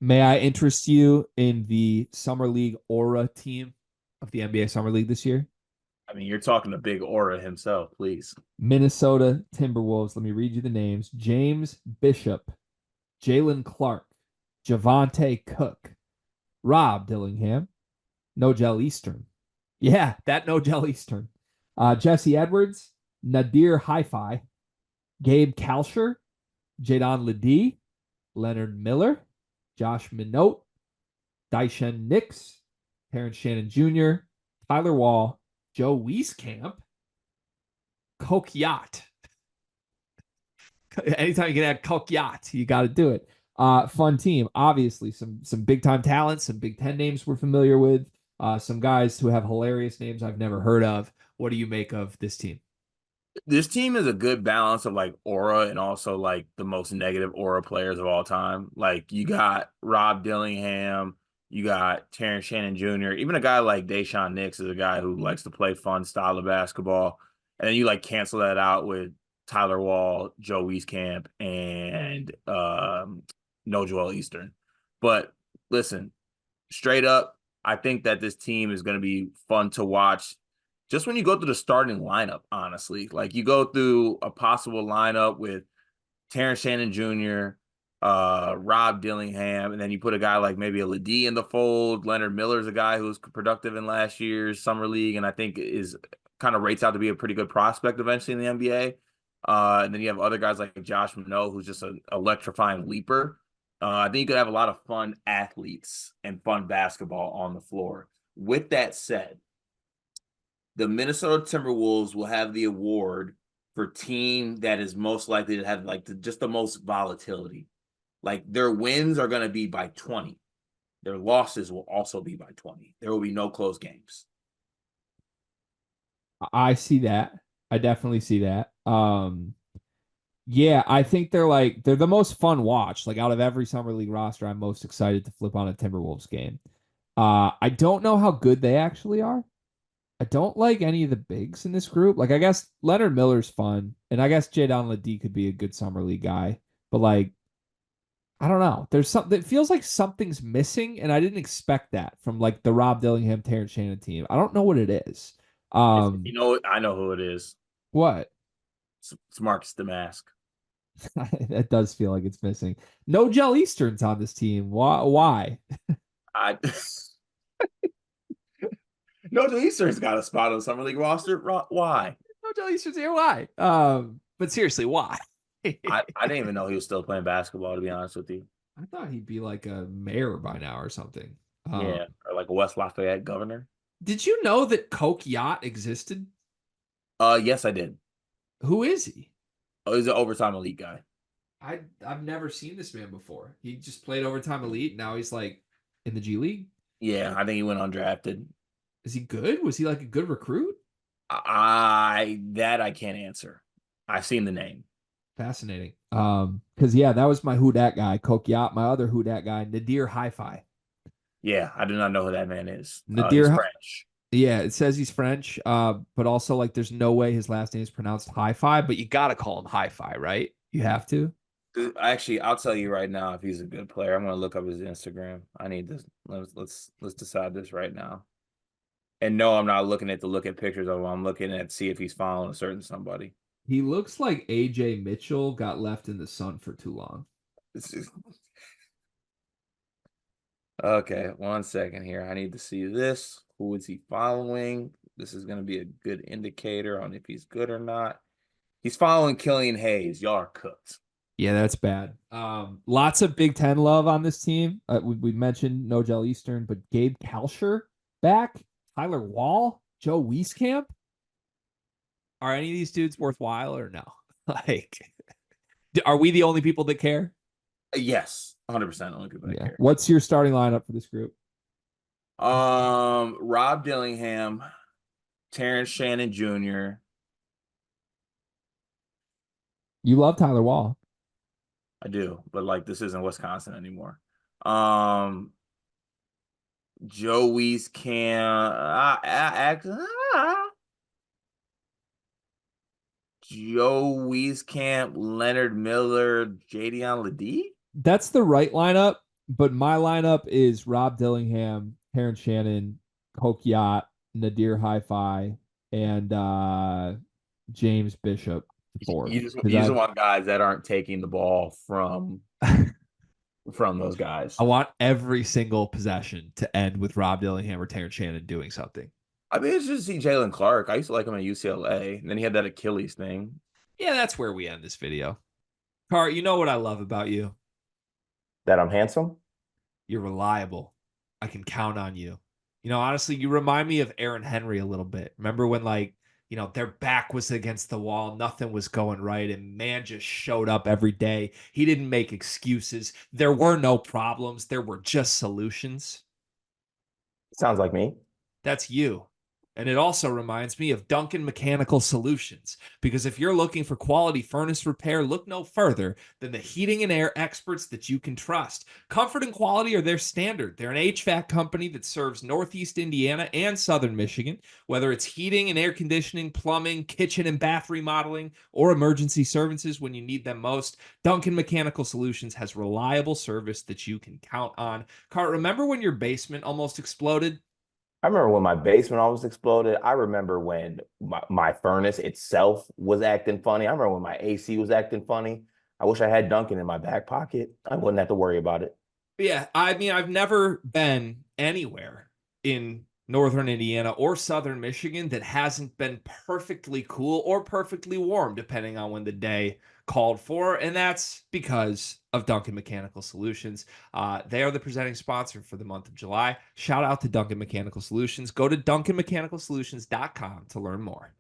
May I interest you in the Summer League Aura team of the NBA Summer League this year? I mean, you're talking to Big Aura himself, please. Minnesota Timberwolves. Let me read you the names: James Bishop, Jalen Clark, Javante Cook, Rob Dillingham, Nogel Eastern. Yeah, that Nogel Eastern. Jesse Edwards, Nadir Hi-Fi, Gabe Kalsher, Jadon Ledee, Leonard Miller, Josh Minot, Daishen Nix, Terrence Shannon Jr., Tyler Wall, Joe Wieskamp, Coke Yacht. Anytime you can add Coke Yacht, you got to do it. Fun team. Obviously, some big time talent, some Big Ten names we're familiar with, some guys who have hilarious names I've never heard of. What do you make of this team? This team is a good balance of like aura and also like the most negative aura players of all time. Like you got Rob Dillingham, you got Terrence Shannon Jr., even a guy like Daishen Nix is a guy who likes to play fun style of basketball. And then you like cancel that out with Tyler Wall, Joe Wieskamp, and No Joel Eastern. But listen, straight up, I think that this team is going to be fun to watch. Just when you go through the starting lineup, honestly, like you go through a possible lineup with Terrence Shannon Jr., Rob Dillingham, and then you put a guy like maybe a Ledee in the fold. Leonard Miller's a guy who was productive in last year's summer league, and I think is kind of rates out to be a pretty good prospect eventually in the NBA. And then you have other guys like Josh Minot, who's just an electrifying leaper. I think you could have a lot of fun athletes and fun basketball on the floor. With that said, the Minnesota Timberwolves will have the award for team that is most likely to have like just the most volatility. Like their wins are going to be by 20. Their losses will also be by 20. There will be no close games. I see that. I definitely see that. Yeah, I think they're the most fun watch. Like out of every summer league roster, I'm most excited to flip on a Timberwolves game. I don't know how good they actually are. I don't like any of the bigs in this group. Like I guess Leonard Miller's fun, and I guess Jadon Ledee could be a good summer league guy. But like, I don't know. There's something that feels like something's missing, and I didn't expect that from like the Rob Dillingham, Terrence Shannon team. I don't know what it is. You know, I know who it is. What? It's Marcus Damask. That does feel like it's missing. No Gel Easterns on this team. Why? I No, Eastern's got a spot on the summer league roster. Why? No Gel Easterns here. Why? But seriously, why? I didn't even know he was still playing basketball. To be honest with you, I thought he'd be like a mayor by now or something. yeah, or like a West Lafayette governor. Did you know that Coke Yacht existed? Yes, I did. Who is he? Oh, he's an overtime elite guy. I've never seen this man before. He just played overtime elite. Now he's like in the G League. Yeah, I think he went undrafted. Is he good? Was he like a good recruit? I can't answer. I've seen the name. Fascinating. Because yeah, that was my Who Dat guy, Coke Yacht. My other Who Dat guy, Nadir Hi-Fi. Yeah, I do not know who that man is. He's Nadir, French. yeah, it says he's French. But also like there's no way his last name is pronounced Hi-Fi, but you gotta call him Hi-Fi, right? You have to. Actually, I'll tell you right now if he's a good player. I'm gonna look up his Instagram. I need this. Let's decide this right now. And no, I'm not looking at to look at pictures of him. I'm looking at see if he's following a certain somebody. He looks like AJ Mitchell got left in the sun for too long. Okay, one second here. I need to see this. Who is he following? This is going to be a good indicator on if he's good or not. He's following Killian Hayes. Y'all are cooked. Yeah, that's bad. Lots of Big Ten love on this team. We mentioned Nogel Eastern, but Gabe Kalsher back, Tyler Wall, Joe Wieskamp. Are any of these dudes worthwhile or no? Like, are we the only people that care? Yes, 100% only people that Yeah. care. What's your starting lineup for this group? Rob Dillingham, Terrence Shannon Jr. You love Tyler Wall. I do, but like this isn't Wisconsin anymore. Um, Joe Wieskamp, Joe Wieskamp, Leonard Miller, Jadion Ledee. That's the right lineup. but my lineup is Rob Dillingham, Terrence Shannon, Coke Yacht, Nadir Hi-Fi, and James Bishop You four. just Because you just want guys that aren't taking the ball from those I guys. want every single possession to end with Rob Dillingham or Terrence Shannon doing something. I mean, it's just see Jalen Clark. I used to like him at UCLA, and then he had that Achilles thing. Yeah, that's where we end this video. Car, you know what I love about you? That I'm handsome. You're reliable. I can count on you. Honestly, you remind me of Aaron Henry a little bit. Remember when their back was against the wall, nothing was going right, and man just showed up every day. He didn't make excuses. There were no problems. There were just solutions. Sounds like me. That's you. And it also reminds me of Duncan Mechanical Solutions, because if you're looking for quality furnace repair, look no further than the heating and air experts that you can trust. Comfort and quality are their standard. They're an HVAC company that serves Northeast Indiana and Southern Michigan, whether it's heating and air conditioning, plumbing, kitchen and bath remodeling, or emergency services when you need them most. Duncan Mechanical Solutions has reliable service that you can count on. Cart, remember when your basement almost exploded? I remember when my basement almost exploded. I remember when my furnace itself was acting funny. I remember when my AC was acting funny. I wish I had Duncan in my back pocket. I wouldn't have to worry about it. Yeah, I mean, I've never been anywhere in northern Indiana or southern Michigan that hasn't been perfectly cool or perfectly warm, depending on when the day called for. And that's because of Duncan Mechanical Solutions. They are the presenting sponsor for the month of July. Shout out to Duncan Mechanical Solutions. Go to duncanmechanicalsolutions.com to learn more.